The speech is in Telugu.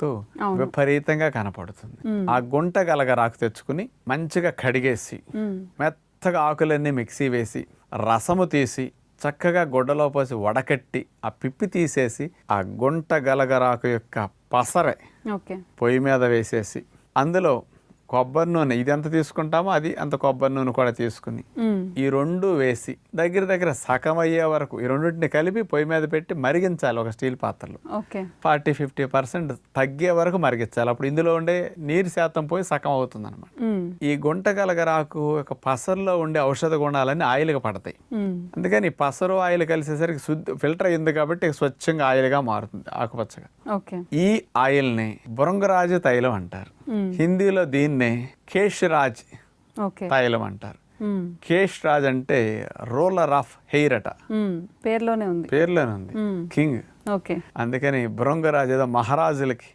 గుర్తు విపరీతంగా కనపడుతుంది. ఆ గుంట గలగరాకు తెచ్చుకుని మంచిగా కడిగేసి మెత్తగా ఆకులన్నీ మిక్సీ వేసి రసము తీసి చక్కగా గుడ్డలో పోసి వడకట్టి ఆ పిప్పి తీసేసి ఆ గుంట గలగరాకు యొక్క పసరే పొయ్యి మీద వేసేసి అందులో కొబ్బరి నూనె ఇది ఎంత తీసుకుంటామో అది అంత కొబ్బరి నూనె కూడా తీసుకుని ఈ రెండు వేసి దగ్గర సగం అయ్యే వరకు ఈ రెండింటిని కలిపి పొయ్యి మీద పెట్టి మరిగించాలి ఒక స్టీల్ పాత్రలో. 40-50% తగ్గే వరకు మరిగించాలి. అప్పుడు ఇందులో ఉండే నీరు శాతం పోయి సగం అవుతుంది అనమాట. ఈ గుంట గలగరాకు యొక్క పసరులో ఉండే ఔషధ గుణాలన్నీ ఆయిల్గా పడతాయి. అందుకని పసరు ఆయిల్ కలిసేసరికి ఫిల్టర్ అయింది కాబట్టి స్వచ్ఛంగా ఆయిల్గా మారుతుంది ఆకుపచ్చగా. ఈ ఆయిల్ని బృంగరాజు తైలం అంటారు. హిందీలో దీన్నే కేష్రాజ్ తైలం అంటారు. కేష్రాజ్ అంటే రోలర్ ఆఫ్ హెయిర్ అట, పేర్లోనే ఉంది కింగ్. అందుకని బృంగరాజు ఏదో మహారాజులకి